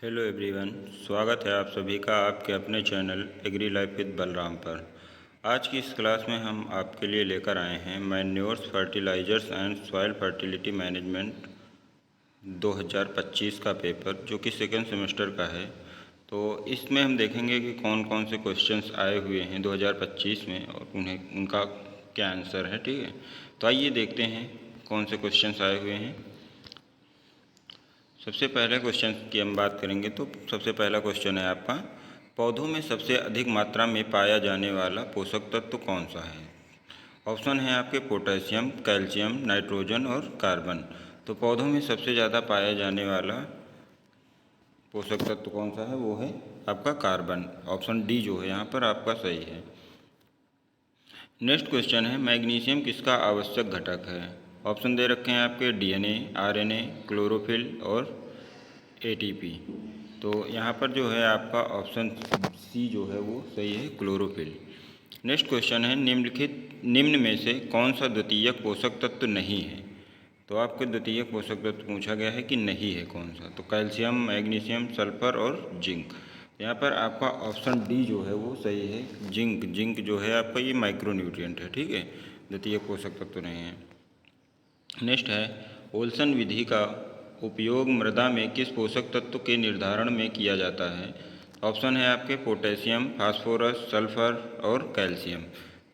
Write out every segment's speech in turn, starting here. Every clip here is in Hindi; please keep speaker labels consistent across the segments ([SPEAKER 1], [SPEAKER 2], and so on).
[SPEAKER 1] हेलो एवरीवन, स्वागत है आप सभी का आपके अपने channel agri life with Balram पर। आज की इस क्लास में हम आपके लिए लेकर आए हैं manures fertilisers and soil fertility management 2025 का पेपर, जो कि सेकेंड सेमेस्टर का है। तो इसमें हम देखेंगे कि कौन कौन से क्वेश्चंस आए हुए हैं 2025 में और उनका क्या आंसर है। ठीक है, तो आइए देखते हैं कौन से क्वेश्चंस आए हुए हैं। सबसे पहले क्वेश्चन की हम बात करेंगे तो सबसे पहला क्वेश्चन है आपका, पौधों में सबसे अधिक मात्रा में पाया जाने वाला पोषक तत्व कौन सा है। ऑप्शन है आपके पोटेशियम, कैल्शियम, नाइट्रोजन और कार्बन। तो पौधों में सबसे ज़्यादा पाया जाने वाला पोषक तत्व कौन सा है, वो है आपका कार्बन। ऑप्शन डी जो है यहाँ पर आपका सही है। नेक्स्ट क्वेश्चन है, मैग्नीशियम किसका आवश्यक घटक है। ऑप्शन दे रखे हैं आपके डीएनए, आरएनए, क्लोरोफिल और एटीपी। तो यहाँ पर जो है आपका ऑप्शन सी जो है वो सही है, क्लोरोफिल। नेक्स्ट क्वेश्चन है, निम्न में से कौन सा द्वितीयक पोषक तत्व नहीं है। तो आपके द्वितीयक पोषक तत्व पूछा गया है कि नहीं है कौन सा, तो कैल्शियम, मैग्नीशियम, सल्फर और जिंक। यहाँ पर आपका ऑप्शन डी जो है वो सही है, जिंक। जिंक जो है आपका ये माइक्रो न्यूट्रिएंट है, ठीक है, द्वितीयक पोषक तत्व नहीं है। नेक्स्ट है, ओल्सन विधि का उपयोग मृदा में किस पोषक तत्व के निर्धारण में किया जाता है। ऑप्शन है आपके पोटेशियम, फास्फोरस, सल्फर और कैल्शियम।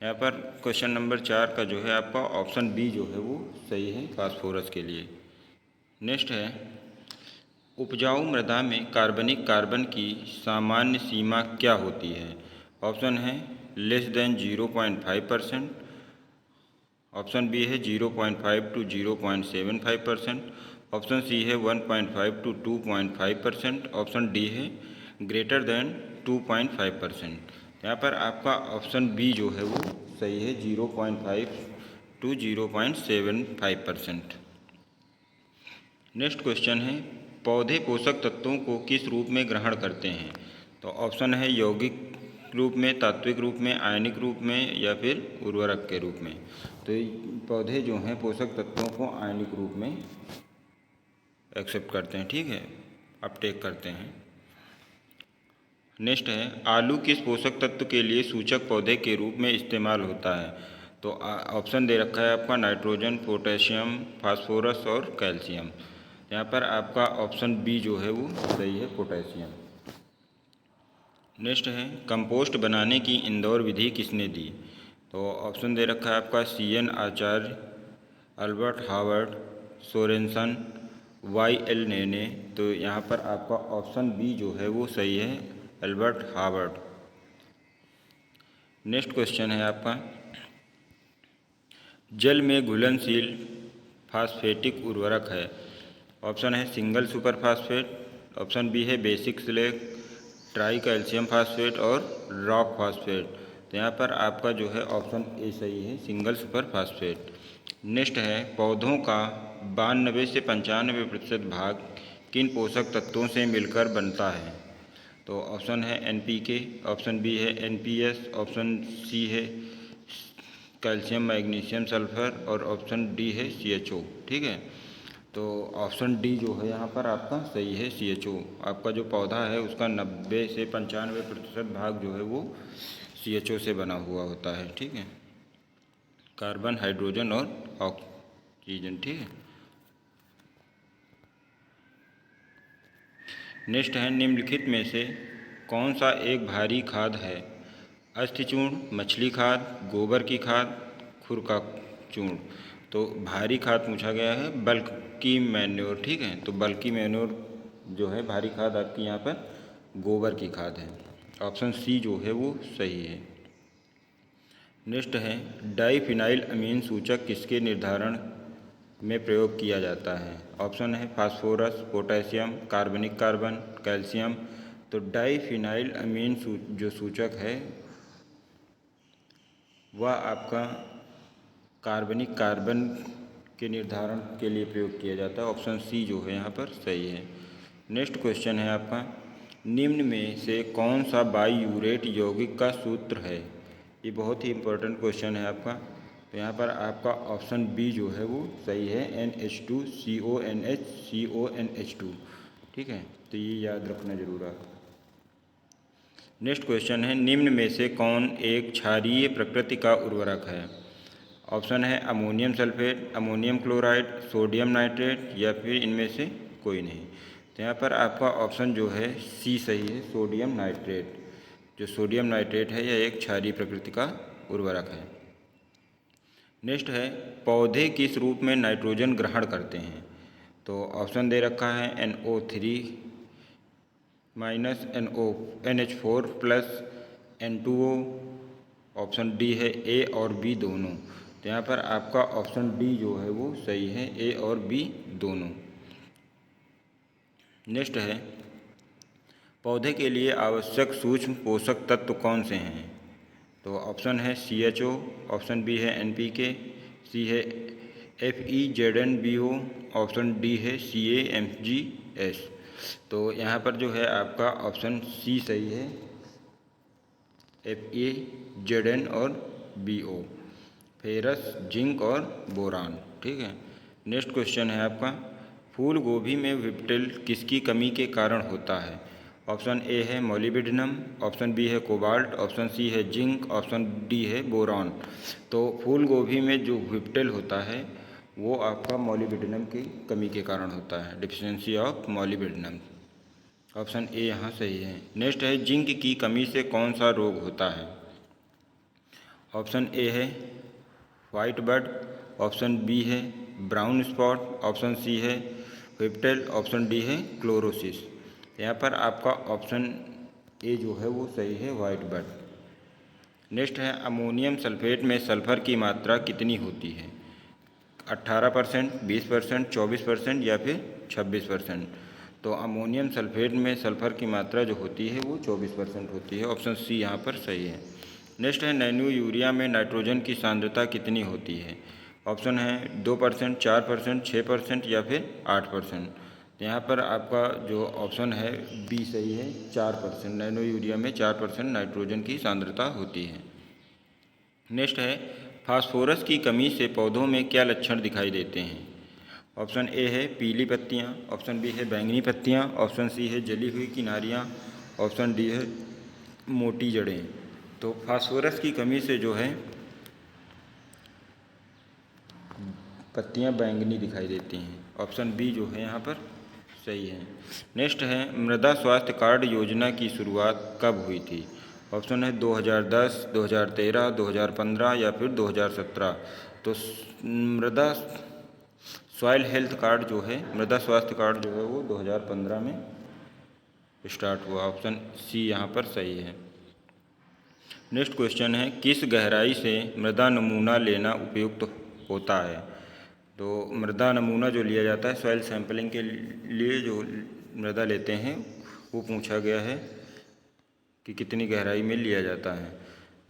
[SPEAKER 1] यहाँ पर क्वेश्चन नंबर 4 का जो है आपका ऑप्शन बी जो है वो सही है, फास्फोरस के लिए। नेक्स्ट है, उपजाऊ मृदा में कार्बनिक कार्बन की सामान्य सीमा क्या होती है। ऑप्शन है <<0.5%। ऑप्शन बी है 0.5 टू 0.75%। ऑप्शन सी है 1.5 टू 2.5%। ऑप्शन डी है ग्रेटर देन 2.5%। यहाँ पर आपका ऑप्शन बी जो है वो सही है, 0.5 टू 0.75%। नेक्स्ट क्वेश्चन है, पौधे पोषक तत्वों को किस रूप में ग्रहण करते हैं। तो ऑप्शन है यौगिक रूप में, तात्विक रूप में, आयनिक रूप में या फिर उर्वरक के रूप में। तो पौधे जो हैं पोषक तत्वों को आयनिक रूप में एक्सेप्ट करते हैं, ठीक है, अपटेक करते हैं। नेक्स्ट है, आलू किस पोषक तत्व के लिए सूचक पौधे के रूप में इस्तेमाल होता है। तो ऑप्शन दे रखा है आपका नाइट्रोजन, पोटेशियम, फास्फोरस और कैल्शियम। यहाँ पर आपका ऑप्शन बी जो है वो सही है, पोटेशियम। नेक्स्ट है, कंपोस्ट बनाने की इंदौर विधि किसने दी। तो ऑप्शन दे रखा है आपका CN आचार्य, अल्बर्ट हावर्ड, सोरेनसन, YL नेने। तो यहाँ पर आपका ऑप्शन बी जो है वो सही है, अल्बर्ट हावर्ड। नेक्स्ट क्वेश्चन है आपका, जल में घुलनशील फास्फेटिक उर्वरक है। ऑप्शन है single super phosphate, option B है basic slag, tricalcium phosphate और रॉक फास्फेट। तो यहाँ पर आपका जो है ऑप्शन ए सही है, सिंगल सुपर फास्फेट। नेक्स्ट है, पौधों का 92 से 95% भाग किन पोषक तत्वों से मिलकर बनता है। तो ऑप्शन है NPK, ऑप्शन बी है NPS, ऑप्शन सी है कैल्शियम, मैग्नीशियम, सल्फर और ऑप्शन डी है CHO, ठीक है। तो ऑप्शन डी जो है यहाँ पर आपका सही है, CHO। आपका जो पौधा है उसका 90 से 95% भाग जो है वो CHO से बना हुआ होता है, ठीक है, कार्बन, हाइड्रोजन और ऑक्सीजन, ठीक है। नेक्स्ट है, निम्नलिखित में से कौन सा एक भारी खाद है। अस्थिचूर्ण, मछली खाद, गोबर की खाद, खुर का चूर्ण। तो भारी खाद पूछा गया है, बल्की मैन्योर, ठीक है। तो बल्की मैन्योर जो है भारी खाद आपकी यहाँ पर गोबर की खाद है। ऑप्शन सी जो है वो सही है। नेक्स्ट है, डाइफिनाइल अमीन सूचक किसके निर्धारण में प्रयोग किया जाता है। ऑप्शन है फास्फोरस, पोटेशियम, कार्बनिक कार्बन, कैल्शियम। तो डाइफिनाइल अमीन जो सूचक है वह आपका कार्बनिक कार्बन के निर्धारण के लिए प्रयोग किया जाता है। ऑप्शन सी जो है यहाँ पर सही है। नेक्स्ट क्वेश्चन है आपका, निम्न में से कौन सा बाईयूरेट यौगिक का सूत्र है। ये बहुत ही इम्पोर्टेंट क्वेश्चन है आपका। तो यहाँ पर आपका ऑप्शन बी जो है वो सही है, NH2CONH, CONH2, ठीक है, तो ये याद रखना जरूर आप। नेक्स्ट क्वेश्चन है, निम्न में से कौन एक क्षारीय प्रकृति का उर्वरक है? ऑप्शन है ammonium sulphate, ammonium chloride, sodium nitrate या फिर इनमें से कोई नहीं। तो यहाँ पर आपका ऑप्शन जो है सी सही है, सोडियम नाइट्रेट। जो सोडियम नाइट्रेट है यह एक क्षारीय प्रकृति का उर्वरक है। नेक्स्ट है, पौधे किस रूप में नाइट्रोजन ग्रहण करते हैं? तो ऑप्शन दे रखा है NO3 minus NH4 plus N2O, option D है ए और बी दोनों। तो यहाँ पर आपका ऑप्शन डी जो है वो सही है, ए और बी दोनों। नेक्स्ट है, पौधे के लिए आवश्यक सूक्ष्म पोषक तत्व कौन से हैं? तो ऑप्शन है CHO, ऑप्शन बी है NPK, सी है FeZnBO, ऑप्शन डी है CaMgS। तो यहाँ पर जो है आपका ऑप्शन सी सही है, FeZn और BO, फेरस, जिंक और बोरान। ठीक है। नेक्स्ट क्वेश्चन है आपका, फूल गोभी में विप्टिल किसकी कमी के कारण होता है? ऑप्शन ए है मोलिब्डेनम, ऑप्शन बी है कोबाल्ट, ऑप्शन सी है जिंक, ऑप्शन डी है बोरान। तो फूल गोभी में जो विप्टिल होता है वो आपका मोलिब्डेनम की कमी के कारण होता है, deficiency of molybdenum. Option A यहाँ सही है। नेक्स्ट है, जिंक की कमी से कौन सा रोग होता है? ऑप्शन ए है वाइट बर्ड, ऑप्शन बी है ब्राउन स्पॉट, ऑप्शन सी है विप्टिल, ऑप्शन डी है क्लोरोसिस। यहाँ पर आपका ऑप्शन ए जो है वो सही है, वाइट बर्ड। नेक्स्ट है, अमोनियम सल्फेट में सल्फर की मात्रा कितनी होती है? 18%, 20%, 24% या फिर 26%। तो अमोनियम सल्फेट में सल्फर की मात्रा जो होती है वो 24% होती है, ऑप्शन सी यहाँ पर सही है। नेक्स्ट है, नैनो यूरिया में नाइट्रोजन की सांद्रता कितनी होती है? ऑप्शन है 2%, 4%, 6% या फिर 8%। यहाँ पर आपका जो ऑप्शन है बी सही है, 4%। नैनो यूरिया में 4% नाइट्रोजन की सांद्रता होती है। नेक्स्ट है, फास्फोरस की कमी से पौधों में क्या लक्षण दिखाई देते हैं? ऑप्शन ए है पीली पत्तियाँ, ऑप्शन बी है बैंगनी पत्तियाँ, ऑप्शन सी है जली हुई किनारियाँ, ऑप्शन डी है मोटी जड़ें। तो फास्फोरस की कमी से जो है पत्तियाँ बैंगनी दिखाई देती हैं, ऑप्शन बी जो है यहाँ पर सही है। नेक्स्ट है, मृदा स्वास्थ्य कार्ड योजना की शुरुआत कब हुई थी? ऑप्शन है 2010, 2013, 2015 या फिर 2017। तो मृदा सॉइल हेल्थ कार्ड जो है, मृदा स्वास्थ्य कार्ड जो है वो 2015 में स्टार्ट हुआ, ऑप्शन सी यहाँ पर सही है। नेक्स्ट क्वेश्चन है, किस गहराई से मृदा नमूना लेना उपयुक्त होता है? तो मृदा नमूना जो लिया जाता है सॉइल सैंपलिंग के लिए जो मृदा लेते हैं वो पूछा गया है कि कितनी गहराई में लिया जाता है।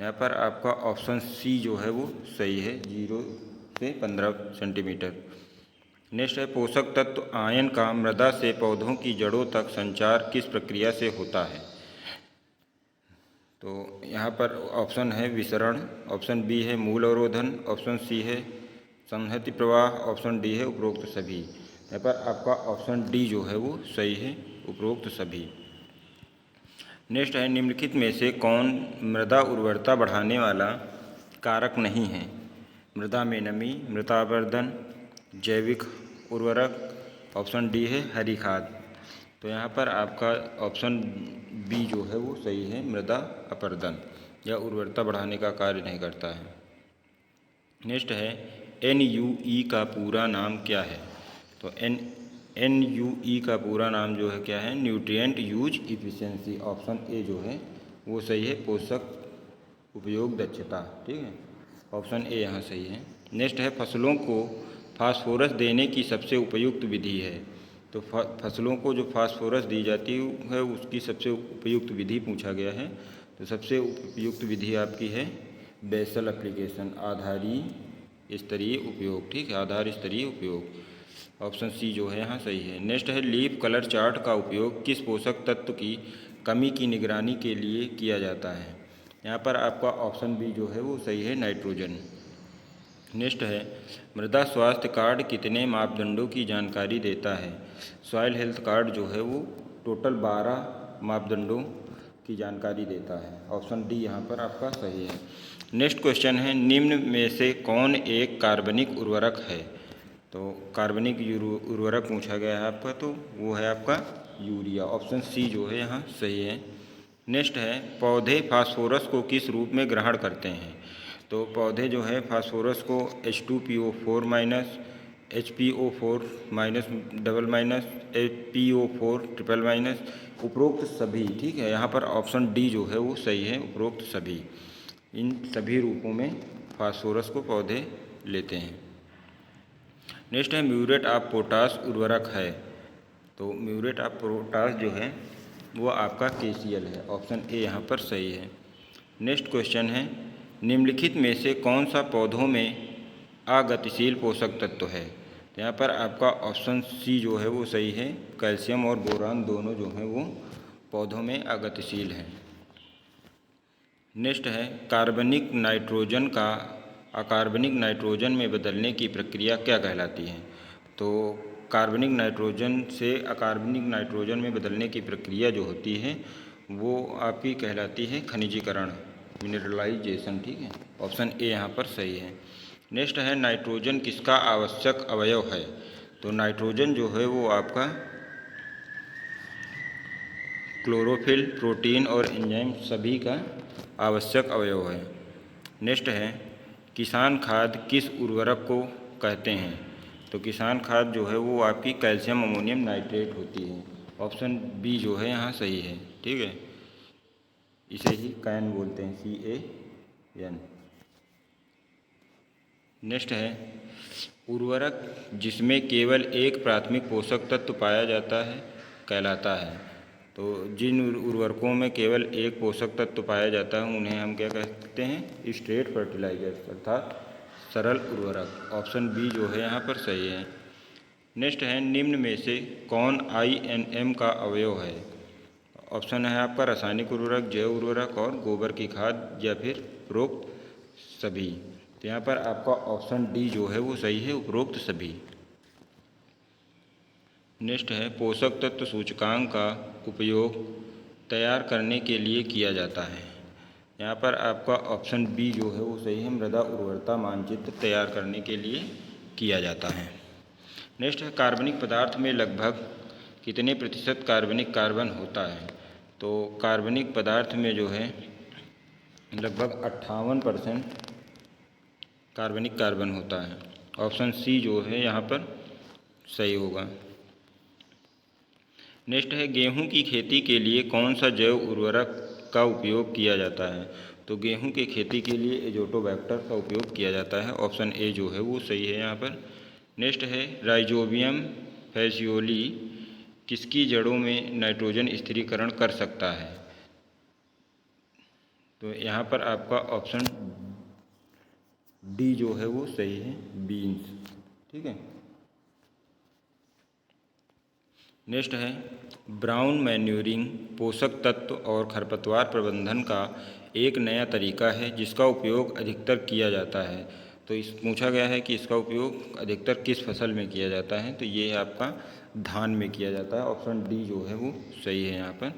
[SPEAKER 1] यहाँ पर आपका ऑप्शन सी जो है वो सही है, 0 से 15 सेंटीमीटर। नेक्स्ट है, पोषक तत्व आयन का मृदा से पौधों की जड़ों तक संचार किस प्रक्रिया से होता है? तो यहाँ पर ऑप्शन है विसरण, ऑप्शन बी है मूल अवरोधन, ऑप्शन सी है संहति प्रवाह, ऑप्शन डी है उपरोक्त सभी। यहाँ पर आपका ऑप्शन डी जो है वो सही है, उपरोक्त सभी। नेक्स्ट है, निम्नलिखित में से कौन मृदा उर्वरता बढ़ाने वाला कारक नहीं है? मृदा में नमी, मृदावर्धन, जैविक उर्वरक, ऑप्शन डी है हरी खाद। तो यहाँ पर आपका ऑप्शन बी जो है वो सही है, मृदा अपर्दन या उर्वरता बढ़ाने का कार्य नहीं करता है। नेक्स्ट है, NUE का पूरा नाम क्या है? तो NUE का पूरा नाम जो है क्या है, nutrient use efficiency, option A जो है वो सही है, पोषक उपयोग दक्षता। ठीक है, ऑप्शन ए यहाँ सही है। नेक्स्ट है, फसलों को फास्फोरस देने की सबसे उपयुक्त विधि है? तो फसलों को जो फास्फोरस दी जाती है उसकी सबसे उपयुक्त विधि पूछा गया है। तो सबसे उपयुक्त विधि आपकी है बेसल एप्लीकेशन, आधारी स्तरीय उपयोग। ठीक है, आधार स्तरीय उपयोग, ऑप्शन सी जो है यहाँ सही है। नेक्स्ट है, लीफ कलर चार्ट का उपयोग किस पोषक तत्व की कमी की निगरानी के लिए किया जाता है? यहाँ पर आपका ऑप्शन बी जो है वो सही है, नाइट्रोजन। नेक्स्ट है मृदा स्वास्थ्य कार्ड कितने मापदंडों की जानकारी देता है। सॉइल हेल्थ कार्ड जो है वो टोटल 12 मापदंडों की जानकारी देता है। ऑप्शन डी यहाँ पर आपका सही है। नेक्स्ट क्वेश्चन है निम्न में से कौन एक कार्बनिक उर्वरक है। तो कार्बनिक उर्वरक पूछा गया है आपका, तो वो है आपका यूरिया। ऑप्शन सी जो है यहाँ सही है। नेक्स्ट है पौधे फास्फोरस को किस रूप में ग्रहण करते हैं। तो पौधे जो है फास्फोरस को H2PO4 minus, HPO4 minus double minus, PO4 triple minus, उपरोक्त सभी, ठीक है। यहाँ पर ऑप्शन डी जो है वो सही है, उपरोक्त सभी। इन सभी रूपों में फास्फोरस को पौधे लेते हैं। नेक्स्ट है म्यूरेट ऑफ पोटाश उर्वरक है। तो म्यूरेट ऑफ पोटाश जो है वो आपका KCl है। ऑप्शन ए यहाँ पर सही है। नेक्स्ट क्वेश्चन है निम्नलिखित में से कौन सा पौधों में अगतिशील पोषक तत्व है। तो यहाँ पर आपका ऑप्शन सी जो है वो सही है। कैल्शियम और बोरान दोनों जो हैं वो पौधों में अगतिशील हैं। नेक्स्ट है कार्बनिक नाइट्रोजन का अकार्बनिक नाइट्रोजन में बदलने की प्रक्रिया क्या कहलाती है। तो कार्बनिक नाइट्रोजन से अकार्बनिक नाइट्रोजन में बदलने की प्रक्रिया जो होती है वो आपकी कहलाती है खनिजीकरण, मिनरलाइजेशन, ठीक है। ऑप्शन ए यहाँ पर सही है। नेक्स्ट है नाइट्रोजन किसका आवश्यक अवयव है। तो नाइट्रोजन जो है वो आपका क्लोरोफिल, प्रोटीन और एंजाइम सभी का आवश्यक अवयव है। नेक्स्ट है किसान खाद किस उर्वरक को कहते हैं। तो किसान खाद जो है वो आपकी कैल्शियम अमोनियम नाइट्रेट होती है। ऑप्शन बी जो है यहाँ सही है, ठीक है। इसे ही कैन बोलते हैं, CAN। नेक्स्ट है उर्वरक जिसमें केवल एक प्राथमिक पोषक तत्व पाया जाता है कहलाता है। तो जिन उर्वरकों में केवल एक पोषक तत्व पाया जाता है उन्हें हम क्या कहते हैं, स्ट्रेट फर्टिलाइजर्स, अर्थात सरल उर्वरक। ऑप्शन बी जो है यहाँ पर सही है। नेक्स्ट है निम्न में से कौन INM का अवयव है। ऑप्शन है आपका रासायनिक उर्वरक, जैव उर्वरक और गोबर की खाद, या फिर उपरोक्त सभी। तो यहाँ पर आपका ऑप्शन डी जो है वो सही है, उपरोक्त सभी। नेक्स्ट है पोषक तत्व सूचकांक का उपयोग तैयार करने के लिए किया जाता है। यहाँ पर आपका ऑप्शन बी जो है वो सही है, मृदा उर्वरता मानचित्र तैयार करने के लिए किया जाता है। नेक्स्ट है कार्बनिक पदार्थ में लगभग कितने प्रतिशत कार्बनिक कार्बन होता है। तो कार्बनिक पदार्थ में जो है लगभग 58% कार्बनिक कार्बन होता है। ऑप्शन सी जो है यहाँ पर सही होगा। नेक्स्ट है गेहूं की खेती के लिए कौन सा जैव उर्वरक का उपयोग किया जाता है। तो गेहूं की खेती के लिए एजोटोबैक्टर का उपयोग किया जाता है। ऑप्शन ए जो है वो सही है यहाँ पर। नेक्स्ट है राइजोबियम फैसियोली किसकी जड़ों में नाइट्रोजन स्थिरीकरण कर सकता है। तो यहाँ पर आपका ऑप्शन डी जो है वो सही है, बीन्स, ठीक है। नेक्स्ट है ब्राउन मैन्यूरिंग पोषक तत्व और खरपतवार प्रबंधन का एक नया तरीका है जिसका उपयोग अधिकतर किया जाता है। तो इस पूछा गया है कि इसका उपयोग अधिकतर किस फसल में किया जाता है। तो ये आपका धान में किया जाता है। ऑप्शन डी जो है वो सही है यहाँ पर।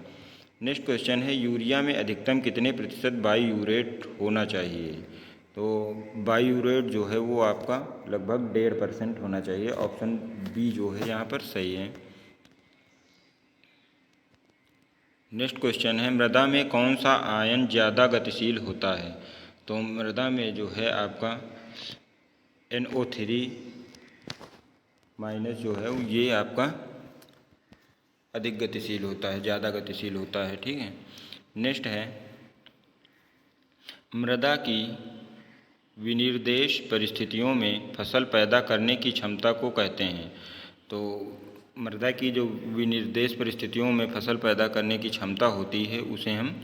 [SPEAKER 1] नेक्स्ट क्वेश्चन है यूरिया में अधिकतम कितने प्रतिशत बाईयूरेट होना चाहिए। तो बाईयूरेट जो है वो आपका लगभग 1.5% होना चाहिए। ऑप्शन बी जो है यहाँ पर सही है। नेक्स्ट क्वेश्चन है मृदा में कौन सा आयन ज़्यादा गतिशील होता है। तो मृदा में जो है आपका NO3 माइनस जो है ये आपका अधिक गतिशील होता है, ज़्यादा गतिशील होता है, ठीक है। नेक्स्ट है मृदा की विनिर्देश परिस्थितियों में फसल पैदा करने की क्षमता को कहते हैं। तो मृदा की जो विनिर्देश परिस्थितियों में फसल पैदा करने की क्षमता होती है उसे हम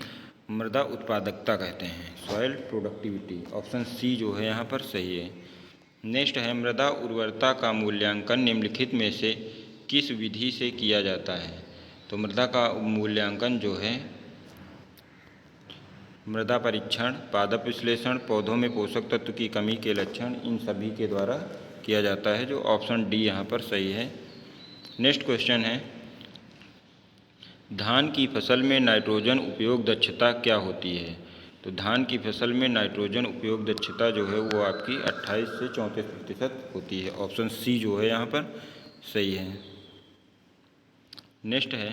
[SPEAKER 1] मृदा उत्पादकता कहते हैं, सॉइल प्रोडक्टिविटी। ऑप्शन सी जो है यहाँ पर सही है। नेक्स्ट है मृदा उर्वरता का मूल्यांकन निम्नलिखित में से किस विधि से किया जाता है। तो मृदा का मूल्यांकन जो है मृदा परीक्षण, पादप विश्लेषण, पौधों में पोषक तत्व की कमी के लक्षण, इन सभी के द्वारा किया जाता है, जो ऑप्शन डी यहाँ पर सही है। नेक्स्ट क्वेश्चन है, धान की फसल में नाइट्रोजन उपयोग दक्षता क्या होती है? तो धान की फसल में नाइट्रोजन उपयोग दक्षता जो है वो आपकी 28 से 34% होती है। ऑप्शन सी जो है यहाँ पर सही है। नेक्स्ट है,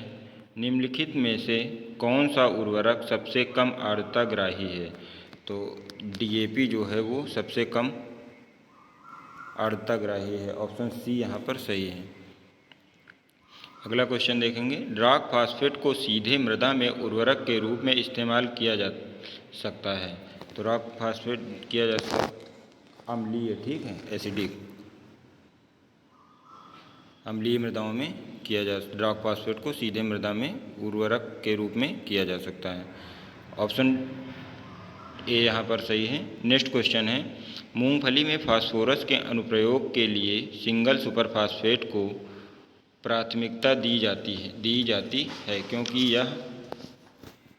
[SPEAKER 1] निम्नलिखित में से कौन सा उर्वरक सबसे कम आर्द्रता ग्राही है? तो डीएपी जो है वो सबसे कम आर्द्रता ग्राही है। ऑप्शन सी यहाँ पर सही है। अगला क्वेश्चन देखेंगे, रॉक फास्फेट को सीधे मृदा में उर्वरक के रूप में इस्तेमाल किया जा सकता है। तो रॉक फास्फेट किया जा सकता अम्लीय, ठीक है, एसिडिक अम्लीय मृदाओं में किया जा रॉक फास्फेट को सीधे मृदा में उर्वरक के रूप में किया जा सकता है। ऑप्शन ए यहाँ पर सही है। नेक्स्ट क्वेश्चन है, मूंगफली में फास्फोरस के अनुप्रयोग के लिए सिंगल सुपर फास्फेट को प्राथमिकता दी जाती है क्योंकि यह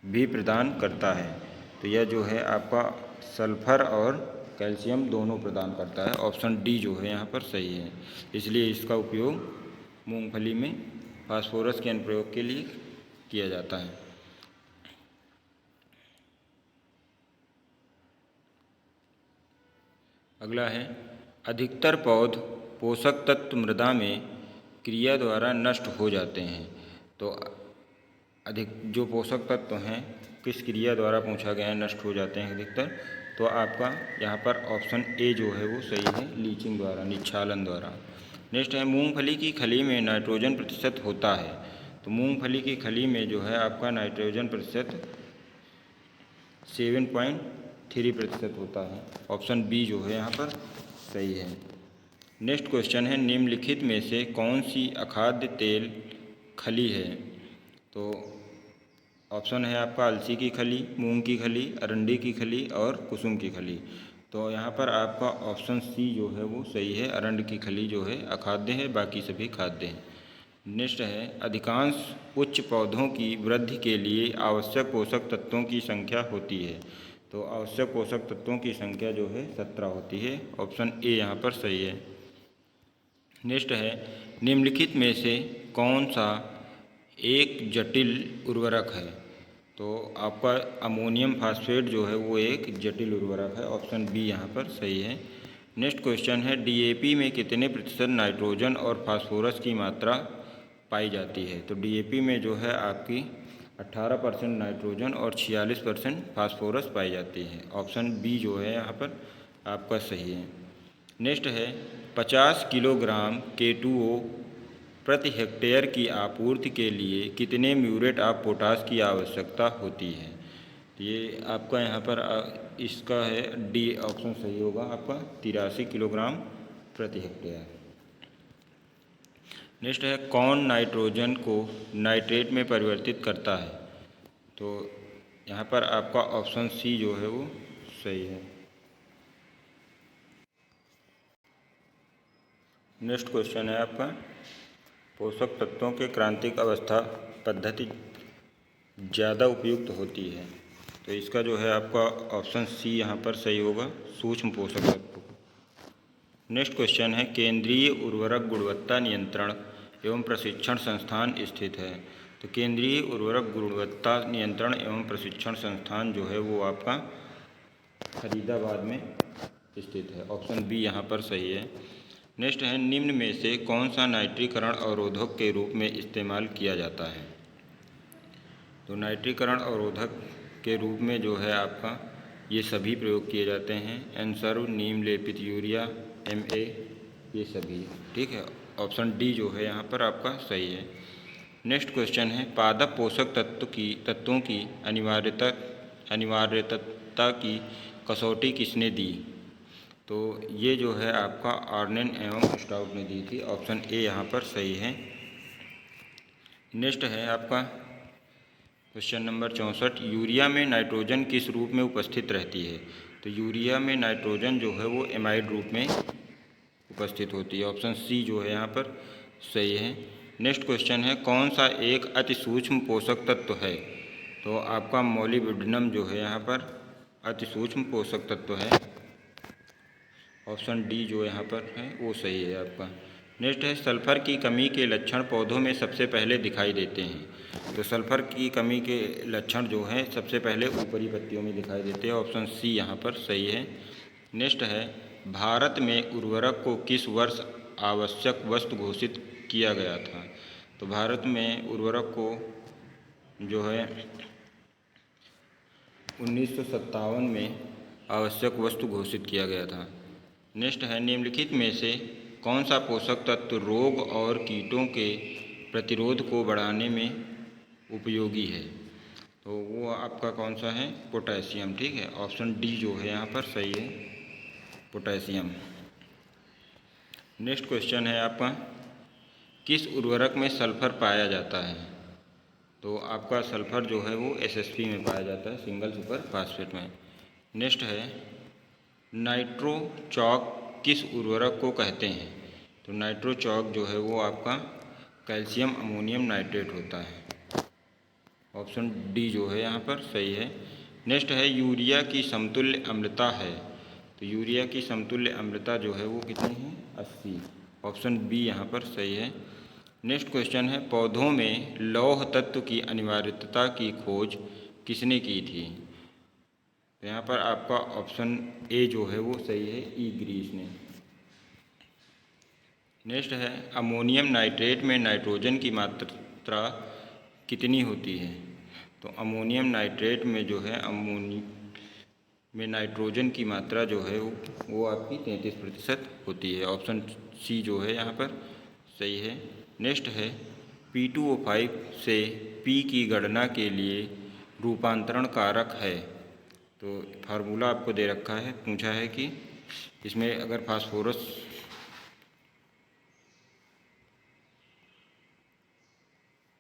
[SPEAKER 1] भी प्रदान करता है। तो यह जो है आपका सल्फर और कैल्शियम दोनों प्रदान करता है। ऑप्शन डी जो है यहाँ पर सही है, इसलिए इसका उपयोग मूंगफली में फास्फोरस के अनुप्रयोग के लिए किया जाता है। अगला है, अधिकतर पौध पोषक तत्व मृदा में क्रिया द्वारा नष्ट हो जाते हैं। तो अधिक जो पोषक तत्व हैं किस क्रिया द्वारा पूछा गया है नष्ट हो जाते हैं अधिकतर? तो आपका यहाँ पर ऑप्शन ए जो है वो सही है, लीचिंग द्वारा, निक्षालन द्वारा। नेक्स्ट है, मूंगफली की खली में नाइट्रोजन प्रतिशत होता है। तो मूंगफली की खली में जो है आपका नाइट्रोजन प्रतिशत 7.3% होता है। ऑप्शन बी जो है यहाँ पर सही है। नेक्स्ट क्वेश्चन है, निम्नलिखित में से कौन सी अखाद्य तेल खली है? तो ऑप्शन है आपका अलसी की खली, मूंग की खली, अरंडी की खली और कुसुम की खली। तो यहाँ पर आपका ऑप्शन सी जो है वो सही है, अरंड की खली जो है अखाद्य है, बाकी सभी खाद्य हैं। नेक्स्ट है, अधिकांश उच्च पौधों की वृद्धि के लिए आवश्यक पोषक तत्वों की संख्या होती है। तो आवश्यक पोषक तत्वों की संख्या जो है 17 होती है। ऑप्शन ए यहाँ पर सही है। नेक्स्ट है, निम्नलिखित में से कौन सा एक जटिल उर्वरक है? तो आपका अमोनियम फास्फेट जो है वो एक जटिल उर्वरक है। ऑप्शन बी यहाँ पर सही है। नेक्स्ट क्वेश्चन है, डीएपी में कितने प्रतिशत नाइट्रोजन और फास्फोरस की मात्रा पाई जाती है? तो डीएपी में जो है आपकी 18% नाइट्रोजन और 46% फास्फोरस पाई जाती है। ऑप्शन बी जो है यहाँ पर आपका सही है। नेक्स्ट है, 50 किलोग्राम K2O प्रति हेक्टेयर की आपूर्ति के लिए कितने म्यूरेट ऑफ पोटाश की आवश्यकता होती है? ये आपका यहाँ पर इसका है डी ऑप्शन सही होगा आपका, 83 किलोग्राम प्रति हेक्टेयर। नेक्स्ट है, कौन नाइट्रोजन को नाइट्रेट में परिवर्तित करता है? तो यहाँ पर आपका ऑप्शन सी जो है वो सही है। नेक्स्ट क्वेश्चन है आपका, पोषक तत्वों के क्रांतिक अवस्था पद्धति ज़्यादा उपयुक्त होती है। तो इसका जो है आपका ऑप्शन सी यहाँ पर सही होगा, सूक्ष्म पोषक तत्व। नेक्स्ट क्वेश्चन है, केंद्रीय उर्वरक गुणवत्ता नियंत्रण एवं प्रशिक्षण संस्थान स्थित है। तो केंद्रीय उर्वरक गुणवत्ता नियंत्रण एवं प्रशिक्षण संस्थान जो है वो आपका फरीदाबाद में स्थित है। ऑप्शन बी यहाँ पर सही है। नेक्स्ट है, निम्न में से कौन सा नाइट्रीकरण अवरोधक के रूप में इस्तेमाल किया जाता है? तो नाइट्रीकरण अवरोधक के रूप में जो है आपका ये सभी प्रयोग किए जाते हैं, एनसर्व, नीम लेपित यूरिया, MA, ये सभी, ठीक है। ऑप्शन डी जो है यहाँ पर आपका सही है। नेक्स्ट क्वेश्चन है, पादप पोषक तत्वों की अनिवार्यता की कसौटी किसने दी? तो ये जो है आपका आर्नेन एवं स्टाउट ने दी थी। ऑप्शन ए यहाँ पर सही है। नेक्स्ट है आपका क्वेश्चन नंबर 64, यूरिया में नाइट्रोजन किस रूप में उपस्थित रहती है? तो यूरिया में नाइट्रोजन जो है वो एमाइड रूप में उपस्थित होती है। ऑप्शन सी जो है यहाँ पर सही है। नेक्स्ट क्वेश्चन है, कौन सा एक अति सूक्ष्म पोषक तत्व है? तो आपका मोलिब्डेनम जो है यहाँ पर अति सूक्ष्म पोषक तत्व है। ऑप्शन डी जो यहाँ पर है वो सही है आपका। नेक्स्ट है, सल्फर की कमी के लक्षण पौधों में सबसे पहले दिखाई देते हैं। तो सल्फर की कमी के लक्षण जो हैं सबसे पहले ऊपरी पत्तियों में दिखाई देते हैं। ऑप्शन सी यहाँ पर सही है। नेक्स्ट है, भारत में उर्वरक को किस वर्ष आवश्यक वस्तु घोषित किया गया था। तो भारत में उर्वरक को जो है 1957 में आवश्यक वस्तु घोषित किया गया था। नेक्स्ट है, निम्नलिखित में से कौन सा पोषक तत्व रोग और कीटों के प्रतिरोध को बढ़ाने में उपयोगी है। तो वो आपका कौन सा है, पोटेशियम। ठीक है, ऑप्शन डी जो है यहाँ पर सही है, पोटेशियम। नेक्स्ट क्वेश्चन है आपका, किस उर्वरक में सल्फर पाया जाता है। तो आपका सल्फर जो है वो एसएसपी में पाया जाता है, सिंगल सुपर फास्फेट में। नेक्स्ट है, नाइट्रो चौक किस उर्वरक को कहते हैं। तो नाइट्रो चौक जो है वो आपका कैल्शियम अमोनियम नाइट्रेट होता है। ऑप्शन डी जो है यहाँ पर सही है। नेक्स्ट है, यूरिया की समतुल्य अम्लता है। तो यूरिया की समतुल्य अम्लता जो है वो कितनी है, 80। ऑप्शन बी यहाँ पर सही है। नेक्स्ट क्वेश्चन है, पौधों में लौह तत्व की अनिवार्यता की खोज किसने की थी। तो यहाँ पर आपका ऑप्शन ए जो है वो सही है, ई ग्रीस ने। नेक्स्ट है, अमोनियम नाइट्रेट में नाइट्रोजन की मात्रा कितनी होती है। तो अमोनियम नाइट्रेट में जो है में नाइट्रोजन की मात्रा जो है वो आपकी 33% होती है। ऑप्शन सी जो है यहाँ पर सही है। नेक्स्ट है, P2O5 से P की गणना के लिए रूपांतरण कारक है। तो फार्मूला आपको दे रखा है, पूछा है कि इसमें अगर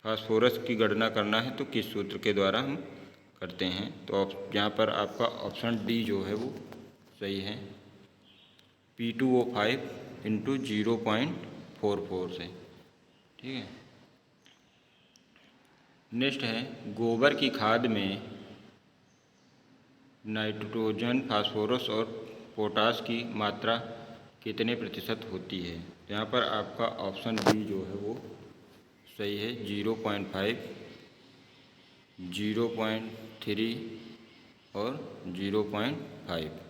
[SPEAKER 1] फास्फोरस की गणना करना है तो किस सूत्र के द्वारा हम करते हैं। तो यहाँ पर आपका ऑप्शन डी जो है वो सही है, P2O5 × 0.44 से। ठीक है। नेक्स्ट है, गोबर की खाद में नाइट्रोजन, फास्फोरस और पोटास की मात्रा कितने प्रतिशत होती है। यहाँ पर आपका ऑप्शन बी जो है वो सही है, 0.5, 0.3 और 0.5।